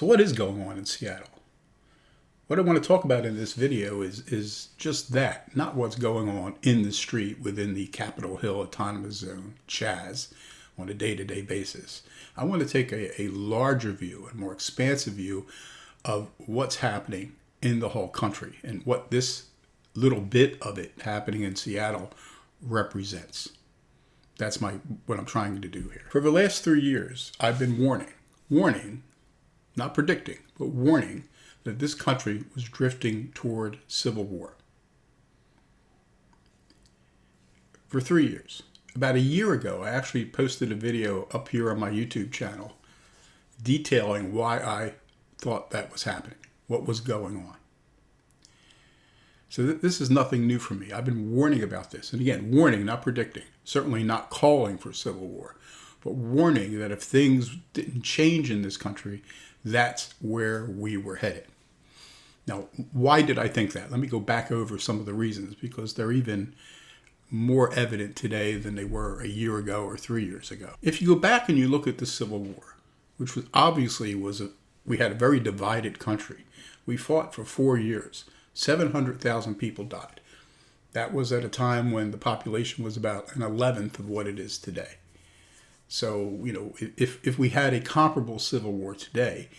So what is going on in Seattle? What I want to talk about in this video is just that, not what's going on in the street within the Capitol Hill Autonomous Zone, CHAZ, on a day-to-day basis. I want to take a larger view, a more expansive view of what's happening in the whole country and what this little bit of it happening in Seattle represents. That's what I'm trying to do here. For the last 3 years, I've been warning, not predicting, but warning that this country was drifting toward civil war. For 3 years. About a year ago, I actually posted a video up here on my YouTube channel detailing why I thought that was happening, what was going on. So this is nothing new for me. I've been warning about this. And again, warning, not predicting, certainly not calling for civil war, but warning that if things didn't change in this country, that's where we were headed. Now, why did I think that? Let me go back over some of the reasons, because they're even more evident today than they were a year ago or 3 years ago. If you go back and you look at the Civil War, which was obviously we had a very divided country. We fought for 4 years. 700,000 people died. That was at a time when the population was about an 11th of what it is today. So, if we had a comparable civil war today,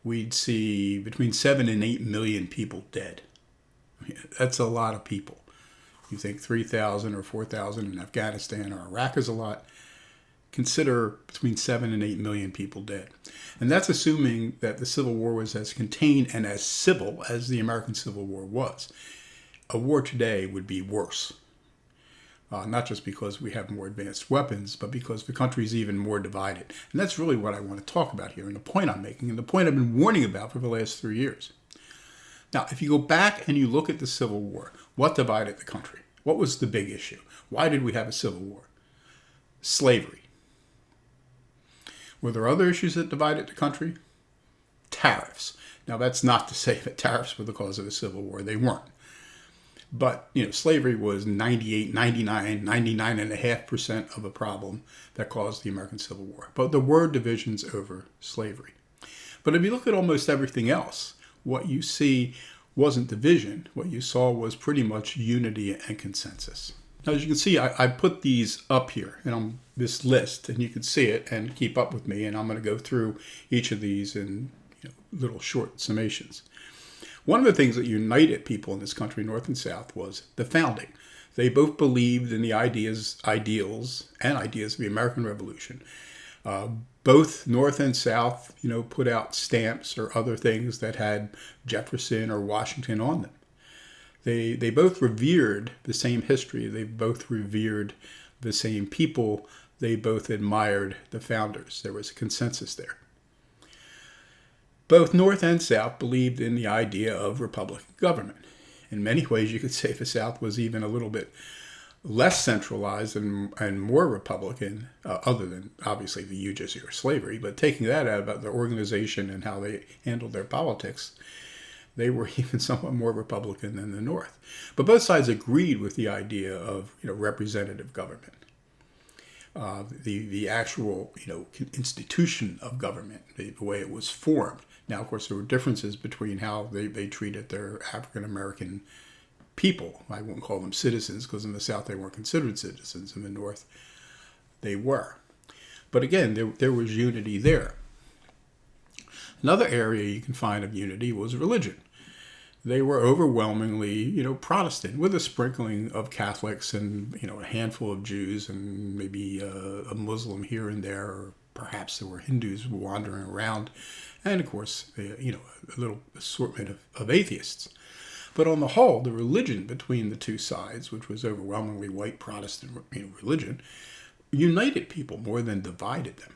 we'd see between 7 and 8 million people dead. That's a lot of people. You think 3,000 or 4,000 in Afghanistan or Iraq is a lot. Consider between 7 and 8 million people dead. And that's assuming that the Civil War was as contained and as civil as the American Civil War was. A war today would be worse. Not just because we have more advanced weapons, but because the country is even more divided. And that's really what I want to talk about here, and the point I'm making, and the point I've been warning about for the last 3 years. Now, if you go back and you look at the Civil War, what divided the country? What was the big issue? Why did we have a Civil War? Slavery. Were there other issues that divided the country? Tariffs. Now, that's not to say that tariffs were the cause of the Civil War. They weren't. But, slavery was 98, 99, 99.5% of a problem that caused the American Civil War. But there were divisions over slavery. But if you look at almost everything else, what you see wasn't division. What you saw was pretty much unity and consensus. Now, as you can see, I put these up here on this list, and you can see it and keep up with me. And I'm going to go through each of these in little short summations. One of the things that united people in this country, North and South, was the founding. They both believed in the ideals, and ideas of the American Revolution. Both North and South, put out stamps or other things that had Jefferson or Washington on them. They both revered the same history. They both revered the same people. They both admired the founders. There was a consensus there. Both North and South believed in the idea of Republican government. In many ways, you could say the South was even a little bit less centralized and more Republican, other than, obviously, the eugenesis or slavery. But taking that out about their organization and how they handled their politics, they were even somewhat more Republican than the North. But both sides agreed with the idea of representative government. The actual institution of government, the way it was formed. Now, of course, there were differences between how they treated their African American people. I won't call them citizens, because in the South they weren't considered citizens. In the North, they were. But again, there was unity there. Another area you can find of unity was religion. They were overwhelmingly, Protestant, with a sprinkling of Catholics and, a handful of Jews and maybe a Muslim here and there, or perhaps there were Hindus wandering around, and of course, a little assortment of atheists. But on the whole, the religion between the two sides, which was overwhelmingly white Protestant religion, united people more than divided them.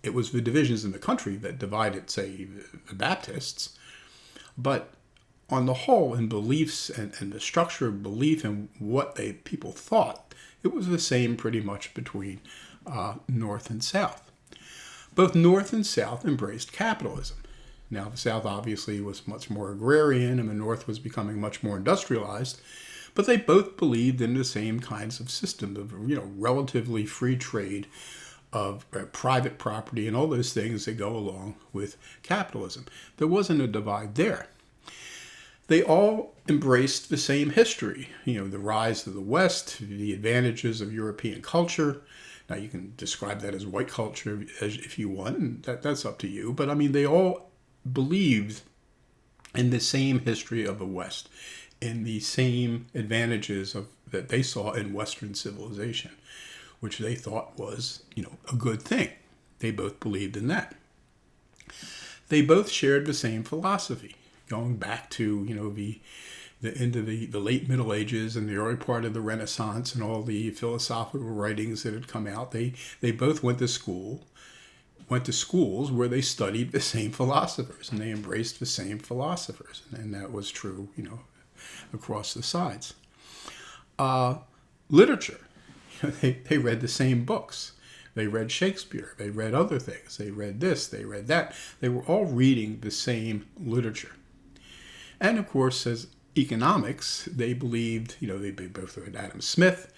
It was the divisions in the country that divided, say, the Baptists, but on the whole, in beliefs and the structure of belief and what people thought, it was the same pretty much between North and South. Both North and South embraced capitalism. Now, the South obviously was much more agrarian, and the North was becoming much more industrialized, but they both believed in the same kinds of system of, relatively free trade, of private property and all those things that go along with capitalism. There wasn't a divide there. They all embraced the same history, the rise of the West, the advantages of European culture. Now, you can describe that as white culture if you want, and that's up to you. But, they all believed in the same history of the West, in the same advantages that they saw in Western civilization, which they thought was, a good thing. They both believed in that. They both shared the same philosophy, going back to, into the late Middle Ages and the early part of the Renaissance and all the philosophical writings that had come out. They both went to schools where they studied the same philosophers and they embraced the same philosophers. And that was true, across the sides. Literature. They read the same books. They read Shakespeare. They read other things. They read this. They read that. They were all reading the same literature. And of course, as economics, they believed, they both read Adam Smith.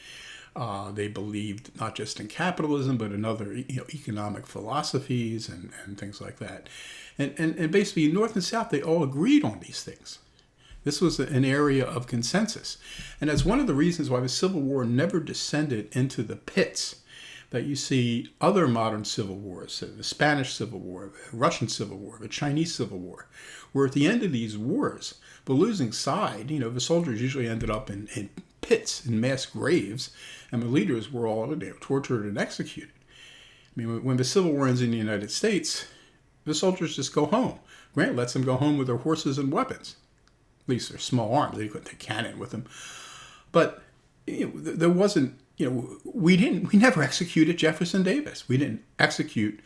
They believed not just in capitalism, but in other, economic philosophies and things like that. And basically, North and South, they all agreed on these things. This was an area of consensus. And that's one of the reasons why the Civil War never descended into the pits that you see other modern civil wars, the Spanish Civil War, the Russian Civil War, the Chinese Civil War, where at the end of these wars, the losing side, the soldiers usually ended up in pits, in mass graves, and the leaders were all tortured and executed. When the Civil War ends in the United States, the soldiers just go home. Grant lets them go home with their horses and weapons. At least their small arms. They couldn't take cannon with them. But there wasn't, we never executed Jefferson Davis. We didn't execute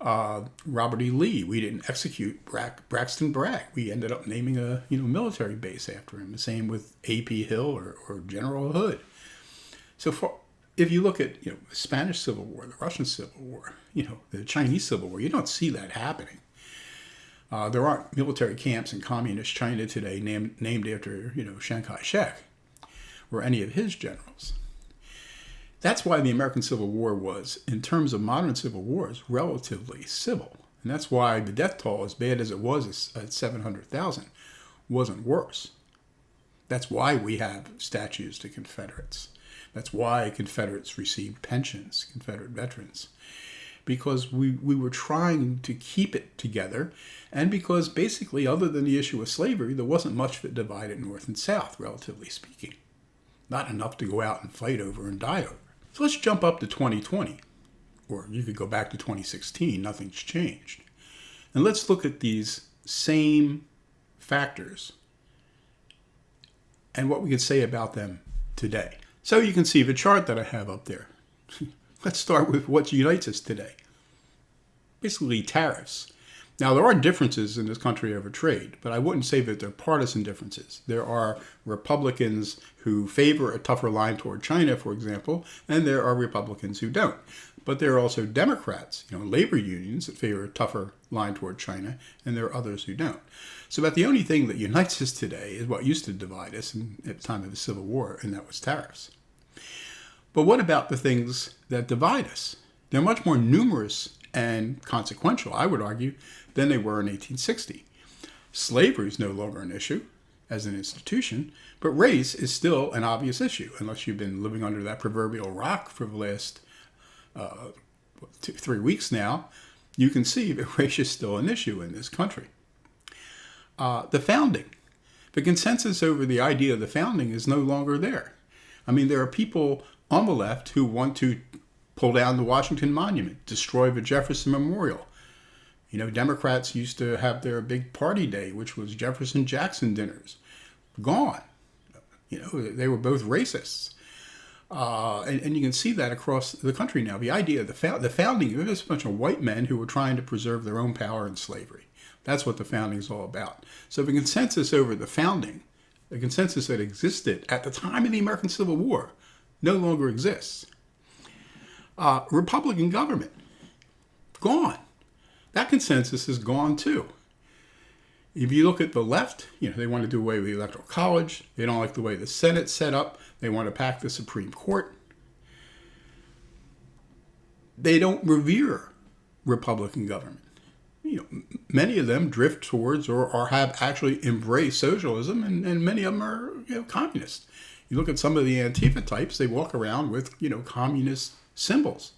Robert E. Lee. We didn't execute Braxton Bragg. We ended up naming a military base after him. The same with A.P. Hill or General Hood. So if you look at the Spanish Civil War, the Russian Civil War, the Chinese Civil War, you don't see that happening. There aren't military camps in communist China today named after Chiang Kai-shek or any of his generals. That's why the American Civil War was, in terms of modern civil wars, relatively civil. And that's why the death toll, as bad as it was at 700,000, wasn't worse. That's why we have statues to Confederates. That's why Confederates received pensions, Confederate veterans. Because we were trying to keep it together, and because basically, other than the issue of slavery, there wasn't much that divided North and South, relatively speaking. Not enough to go out and fight over and die over. So let's jump up to 2020, or you could go back to 2016, nothing's changed. And let's look at these same factors and what we could say about them today. So you can see the chart that I have up there. Let's start with what unites us today. Basically, tariffs. Now, there are differences in this country over trade, but I wouldn't say that they're partisan differences. There are Republicans who favor a tougher line toward China, for example, and there are Republicans who don't. But there are also Democrats, labor unions that favor a tougher line toward China, and there are others who don't. So about the only thing that unites us today is what used to divide us at the time of the Civil War, and that was tariffs. But what about the things that divide us? They're much more numerous and consequential, I would argue, than they were in 1860. Slavery is no longer an issue as an institution, but race is still an obvious issue, unless you've been living under that proverbial rock for the last 3 weeks now. You can see that race is still an issue in this country. The founding. The consensus over the idea of the founding is no longer there. There are people on the left who want to pull down the Washington Monument, destroy the Jefferson Memorial. Democrats used to have their big party day, which was Jefferson-Jackson dinners. Gone. They were both racists. And you can see that across the country now. The idea of the founding, there was a bunch of white men who were trying to preserve their own power in slavery. That's what the founding is all about. So the consensus over the founding, the consensus that existed at the time of the American Civil War, no longer exists. Republican government, gone. That consensus is gone too. If you look at the left, they want to do away with the Electoral College. They don't like the way the Senate's set up. They want to pack the Supreme Court. they don't revere Republican government. Many of them drift towards or have actually embraced socialism, and many of them are communist. You look at some of the Antifa types; they walk around with communist symbols.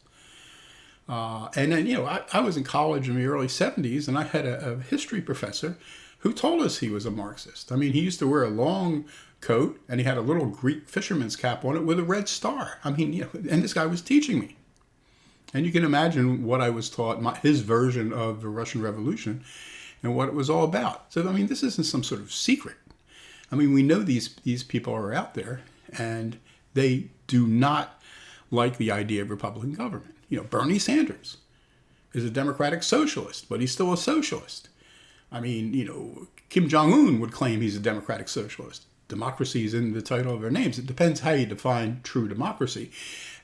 And then I was in college in the early '70s, and I had a history professor who told us he was a Marxist. I mean, he used to wear a long coat, and he had a little Greek fisherman's cap on it with a red star. I mean, and this guy was teaching me. And you can imagine what I was taught, his version of the Russian Revolution and what it was all about. So, I mean, this isn't some sort of secret. I mean, we know these people are out there, and they do not like the idea of Republican government. Bernie Sanders is a democratic socialist, but he's still a socialist. I mean, Kim Jong-un would claim he's a democratic socialist. Democracy is in the title of their names. It depends how you define true democracy.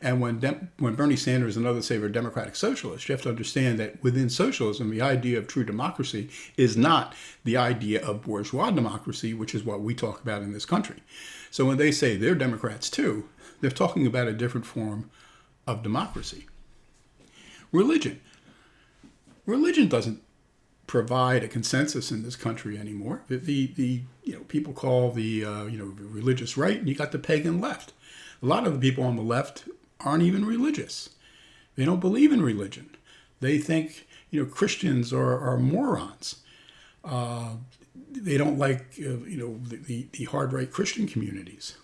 And when Bernie Sanders and others say they're democratic socialists, you have to understand that within socialism, the idea of true democracy is not the idea of bourgeois democracy, which is what we talk about in this country. So when they say they're Democrats too, they're talking about a different form of democracy. Religion doesn't provide a consensus in this country anymore. The people call the religious right, and you got the pagan left. A lot of the people on the left aren't even religious. They don't believe in religion. They think Christians are morons. They don't like the hard right Christian communities.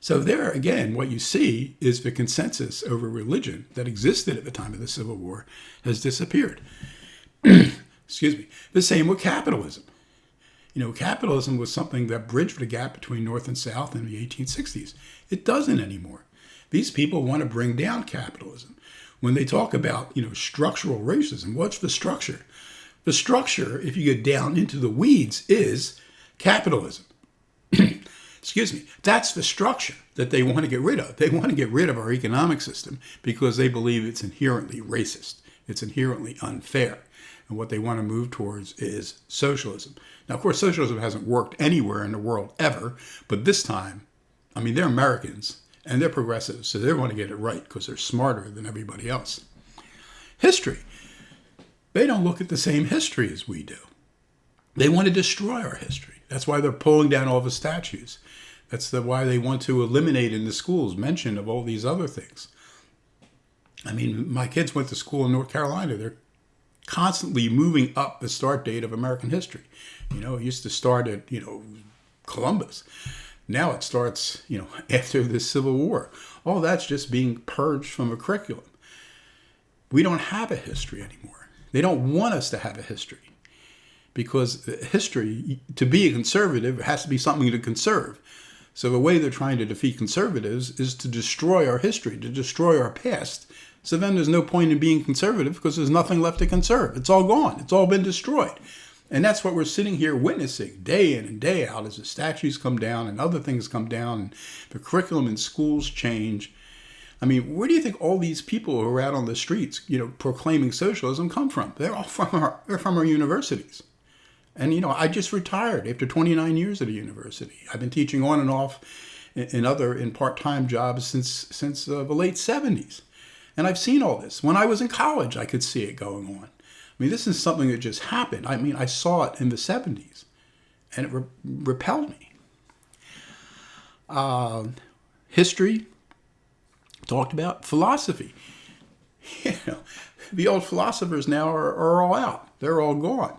So there again, what you see is the consensus over religion that existed at the time of the Civil War has disappeared. Excuse me. The same with capitalism. Capitalism was something that bridged the gap between North and South in the 1860s. It doesn't anymore. These people want to bring down capitalism. When they talk about, structural racism, what's the structure? The structure, if you get down into the weeds, is capitalism. Excuse me. That's the structure that they want to get rid of. They want to get rid of our economic system because they believe it's inherently racist. It's inherently unfair. And what they want to move towards is socialism. Now, of course, socialism hasn't worked anywhere in the world ever. But this time, I mean, they're Americans and they're progressives. So they want to get it right because they're smarter than everybody else. History. They don't look at the same history as we do. They want to destroy our history. That's why they're pulling down all the statues. That's why they want to eliminate in the schools mention of all these other things. I mean, my kids went to school in North Carolina. They're constantly moving up the start date of American history. It used to start at, Columbus. Now it starts, after the Civil War. All that's just being purged from a curriculum. We don't have a history anymore. They don't want us to have a history. Because history, to be a conservative, has to be something to conserve. So the way they're trying to defeat conservatives is to destroy our history, to destroy our past. So then there's no point in being conservative because there's nothing left to conserve. It's all gone. It's all been destroyed. And that's what we're sitting here witnessing day in and day out as the statues come down and other things come down and the curriculum in schools change. I mean, where do you think all these people who are out on the streets, proclaiming socialism come from? They're all from our universities. And, I just retired after 29 years at a university. I've been teaching on and off in part-time jobs since the late 70s. And I've seen all this. When I was in college, I could see it going on. I mean, this is something that just happened. I mean, I saw it in the 70s, and it repelled me. History, talked about. Philosophy. The old philosophers now are all out. They're all gone.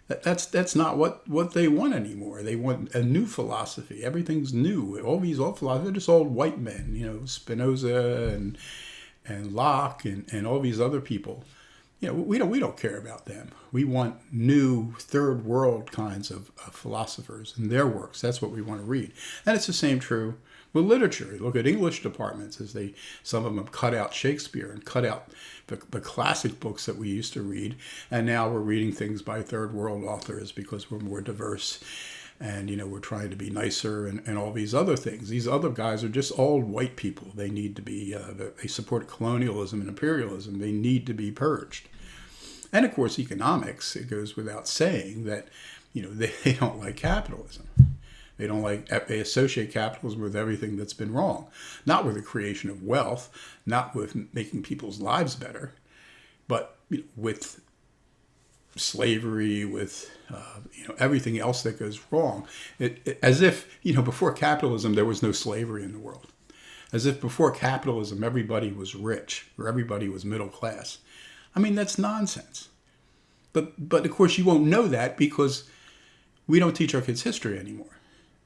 That's not what they want anymore. They want a new philosophy. Everything's new. All these old philosophers are just old white men, Spinoza and Locke and all these other people. We don't care about them. We want new third world kinds of philosophers and their works. That's what we want to read. And it's the same true with literature. Look at English departments some of them have cut out Shakespeare and cut out the classic books that we used to read. And now we're reading things by third world authors because we're more diverse and, we're trying to be nicer and all these other things. These other guys are just old white people. They need to be, they support colonialism and imperialism. They need to be purged. And of course, economics, it goes without saying that, they don't like capitalism. They associate capitalism with everything that's been wrong, not with the creation of wealth, not with making people's lives better, but with slavery, with everything else that goes wrong. As if before capitalism there was no slavery in the world, as if before capitalism everybody was rich or everybody was middle class. I mean, that's nonsense. But of course you won't know that because we don't teach our kids history anymore.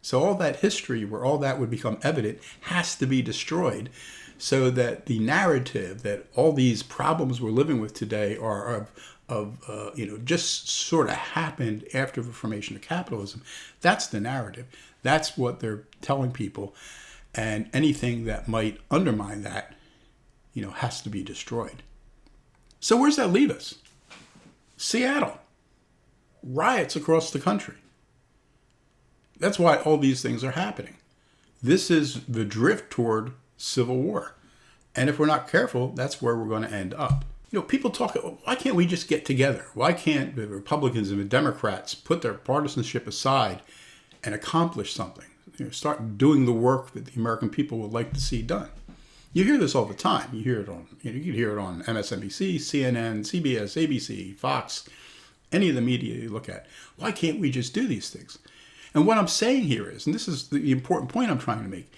So all that history, where all that would become evident, has to be destroyed, so that the narrative that all these problems we're living with today are just sort of happened after the formation of capitalism. That's the narrative. That's what they're telling people, and anything that might undermine that, has to be destroyed. So where's that leave us? Seattle. Riots across the country. That's why all these things are happening. This is the drift toward civil war. And if we're not careful, that's where we're going to end up. People talk, why can't we just get together? Why can't the Republicans and the Democrats put their partisanship aside and accomplish something? Start doing the work that the American people would like to see done. You hear this all the time. You hear it on, you can hear it on MSNBC, CNN, CBS, ABC, Fox, any of the media you look at. Why can't we just do these things? And what I'm saying here is, and this is the important point I'm trying to make,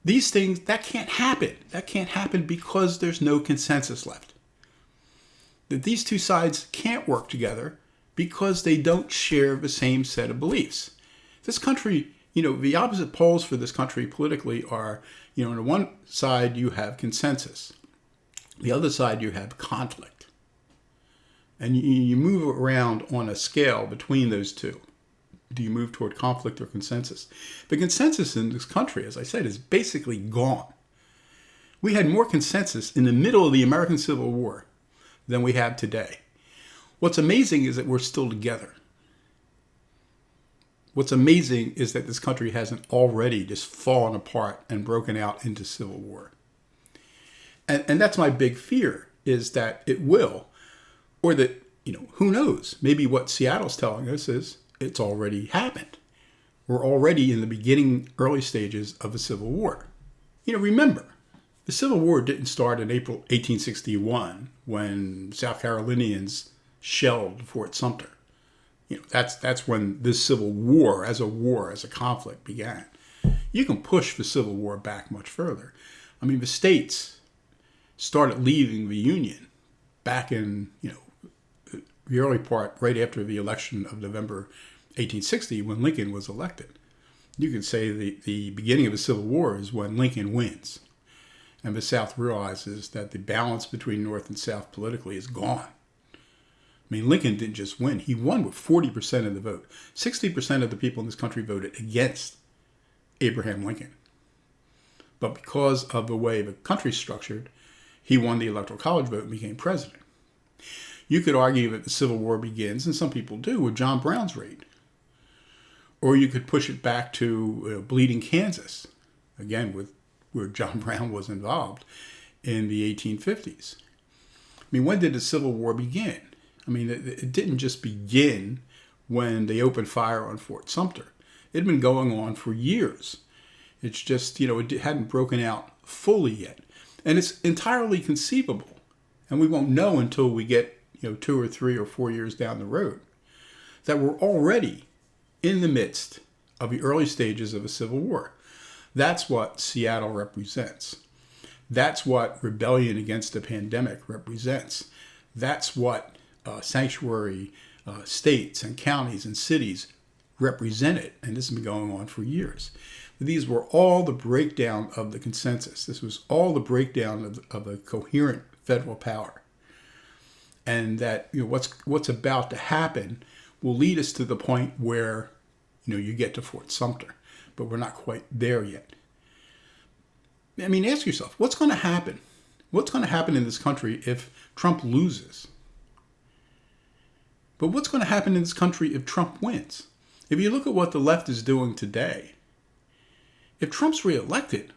these things, that can't happen. That can't happen because there's no consensus left. That these two sides can't work together because they don't share the same set of beliefs. This country, the opposite poles for this country politically are, on the one side you have consensus. The other side you have conflict. And you move around on a scale between those two. Do you move toward conflict or consensus? The consensus in this country, as I said, is basically gone. We had more consensus in the middle of the American Civil War than we have today. What's amazing is that we're still together. What's amazing is that this country hasn't already just fallen apart and broken out into civil war. And that's my big fear, is that it will, or that, who knows, maybe what Seattle's telling us is, it's already happened. We're already in the beginning, early stages of a civil war. Remember, the Civil War didn't start in April 1861 when South Carolinians shelled Fort Sumter. That's when this Civil War, as a conflict, began. You can push the Civil War back much further. I mean, the states started leaving the Union back in, the early part, right after the election of November 1860, when Lincoln was elected. You can say the beginning of the Civil War is when Lincoln wins. And the South realizes that the balance between North and South politically is gone. I mean, Lincoln didn't just win. He won with 40% of the vote. 60% of the people in this country voted against Abraham Lincoln. But because of the way the country's structured, he won the Electoral College vote and became president. You could argue that the Civil War begins, and some people do, with John Brown's raid. Or you could push it back to Bleeding Kansas, again, where John Brown was involved in the 1850s. I mean, when did the Civil War begin? I mean, it didn't just begin when they opened fire on Fort Sumter. It had been going on for years. It's just, it hadn't broken out fully yet. And it's entirely conceivable, and we won't know until we get 2 or 3 or 4 years down the road, that we're already in the midst of the early stages of a civil war. That's what Seattle represents. That's what rebellion against the pandemic represents. That's what sanctuary states and counties and cities represented. And this has been going on for years. These were all the breakdown of the consensus. This was all the breakdown of a coherent federal power. And that what's about to happen will lead us to the point where you get to Fort Sumter, but we're not quite there yet. I mean, ask yourself, what's going to happen? What's going to happen in this country if Trump loses? But what's going to happen in this country if Trump wins? If you look at what the left is doing today, if Trump's reelected,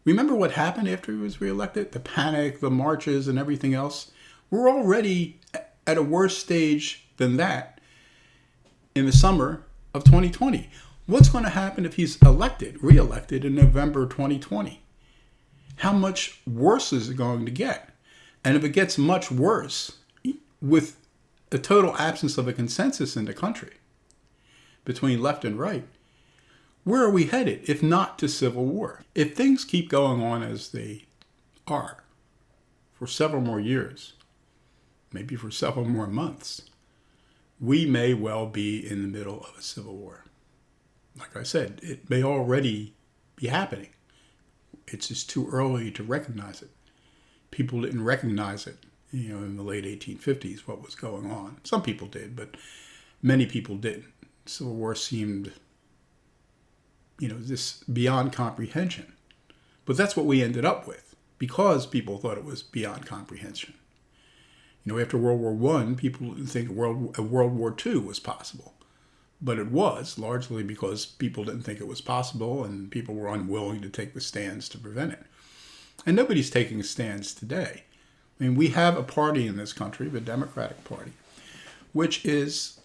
remember what happened after he was reelected? The panic, the marches, and everything else. We're already at a worse stage than that in the summer of 2020. What's going to happen if he's reelected in November 2020? How much worse is it going to get? And if it gets much worse, with a total absence of a consensus in the country between left and right, where are we headed if not to civil war? If things keep going on as they are for several more years, maybe for several more months, we may well be in the middle of a civil war. Like I said, it may already be happening. It's just too early to recognize it. People didn't recognize it, in the late 1850s, what was going on. Some people did, but many people didn't. Civil War seemed, this beyond comprehension. But that's what we ended up with, because people thought it was beyond comprehension. After World War I, people didn't think World War II was possible. But it was, largely because people didn't think it was possible and people were unwilling to take the stands to prevent it. And nobody's taking stands today. We have a party in this country, the Democratic Party, which is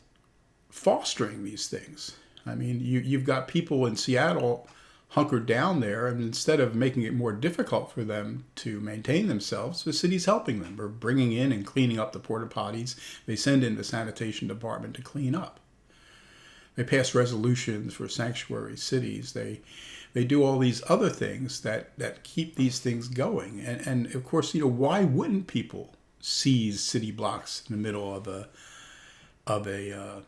fostering these things. You've got people in Seattle hunkered down there, and instead of making it more difficult for them to maintain themselves, the city's helping them. They're bringing in and cleaning up the porta potties. They send in the sanitation department to clean up. They pass resolutions for sanctuary cities. They do all these other things that keep these things going. And of course, why wouldn't people seize city blocks in the middle of a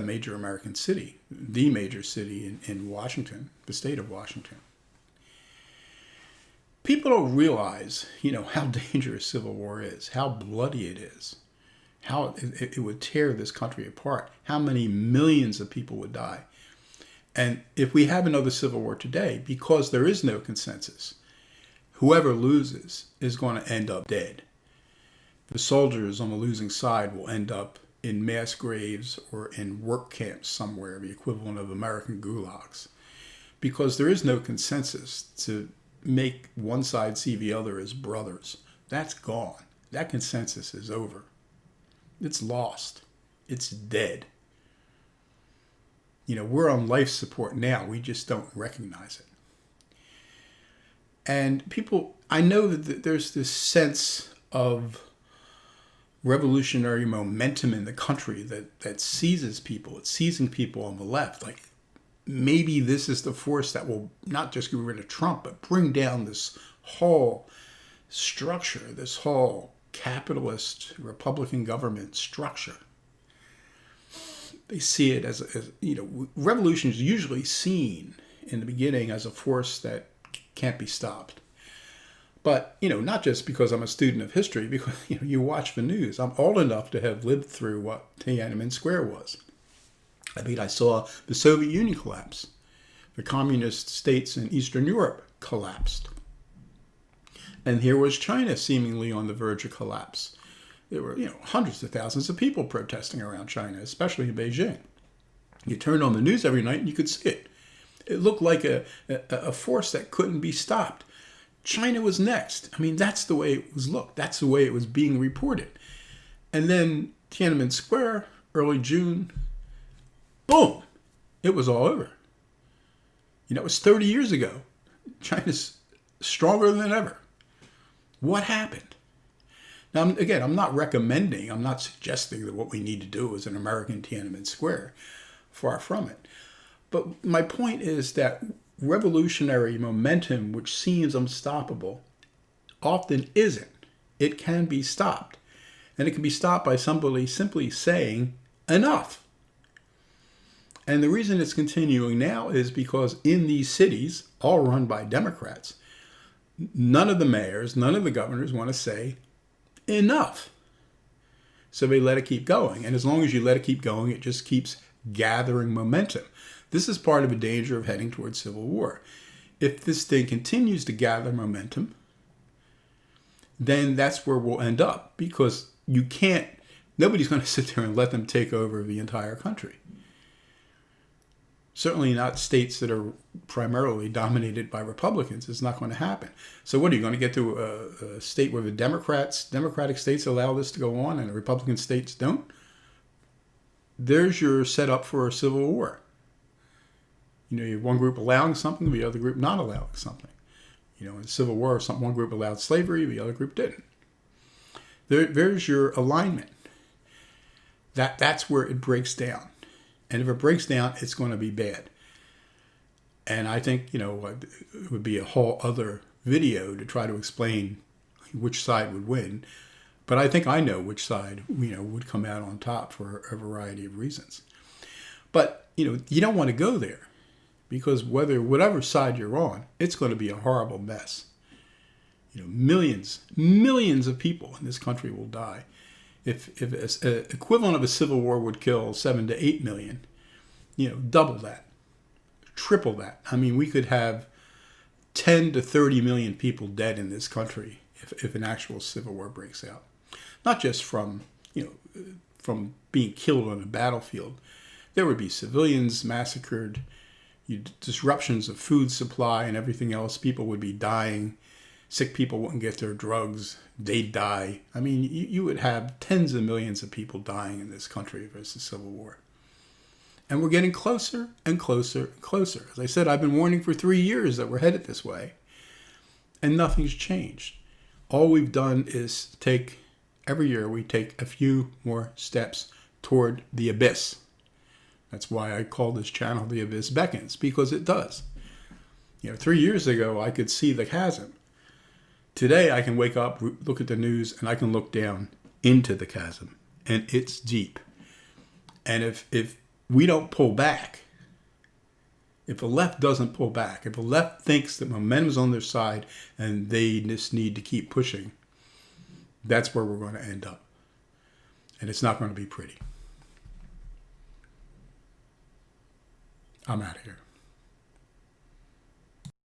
major American city, the major city in Washington, the state of Washington? People don't realize, how dangerous civil war is, how bloody it is, how it would tear this country apart, how many millions of people would die. And if we have another civil war today, because there is no consensus, whoever loses is going to end up dead. The soldiers on the losing side will end up in mass graves or in work camps somewhere, the equivalent of American gulags, because there is no consensus to make one side see the other as brothers. That's gone. That consensus is over. It's lost. It's dead. We're on life support now. We just don't recognize it. And people, I know that there's this sense of revolutionary momentum in the country that seizes people. It's seizing people on the left. Like, maybe this is the force that will not just get rid of Trump, but bring down this whole structure, this whole capitalist Republican government structure. They see it as revolution is usually seen in the beginning as a force that can't be stopped. But, not just because I'm a student of history, because, you watch the news. I'm old enough to have lived through what Tiananmen Square was. I saw the Soviet Union collapse. The communist states in Eastern Europe collapsed. And here was China seemingly on the verge of collapse. There were, hundreds of thousands of people protesting around China, especially in Beijing. You turned on the news every night and you could see it. It looked like a force that couldn't be stopped. China was next. That's the way it was looked. That's the way it was being reported. And then Tiananmen Square, early June, boom, it was all over. It was 30 years ago. China's stronger than ever. What happened? Now, again, I'm not suggesting that what we need to do is an American Tiananmen Square. Far from it. But my point is that revolutionary momentum, which seems unstoppable, often isn't. It can be stopped. And it can be stopped by somebody simply saying, enough. And the reason it's continuing now is because in these cities, all run by Democrats, none of the mayors, none of the governors want to say, enough. So they let it keep going. And as long as you let it keep going, it just keeps gathering momentum. This is part of the danger of heading towards civil war. If this thing continues to gather momentum, then that's where we'll end up, because nobody's going to sit there and let them take over the entire country. Certainly not states that are primarily dominated by Republicans. It's not going to happen. So what are you going to get to a state where the Democratic states allow this to go on and the Republican states don't? There's your setup for a civil war. You have one group allowing something, the other group not allowing something. In the Civil War, one group allowed slavery, the other group didn't. There's your alignment. That's where it breaks down. And if it breaks down, it's going to be bad. And I think, it would be a whole other video to try to explain which side would win. But I think I know which side, would come out on top for a variety of reasons. But, you don't want to go there because whatever side you're on, it's going to be a horrible mess. Millions of people in this country will die. If an equivalent of a civil war would kill 7 to 8 million, double that, triple that. I mean, we could have 10 to 30 million people dead in this country if an actual civil war breaks out. Not just from being killed on a battlefield. There would be civilians massacred, disruptions of food supply and everything else. People would be dying. Sick people wouldn't get their drugs. They'd die. I mean, you would have tens of millions of people dying in this country if it's a civil war. And we're getting closer and closer and closer. As I said, I've been warning for 3 years that we're headed this way. And nothing's changed. All we've done is every year we take a few more steps toward the abyss. That's why I call this channel The Abyss Beckons, because it does. 3 years ago, I could see the chasm. Today, I can wake up, look at the news, and I can look down into the chasm. And it's deep. And if we don't pull back, if the left doesn't pull back, if the left thinks that momentum's on their side and they just need to keep pushing, that's where we're going to end up. And it's not going to be pretty. I'm out of here.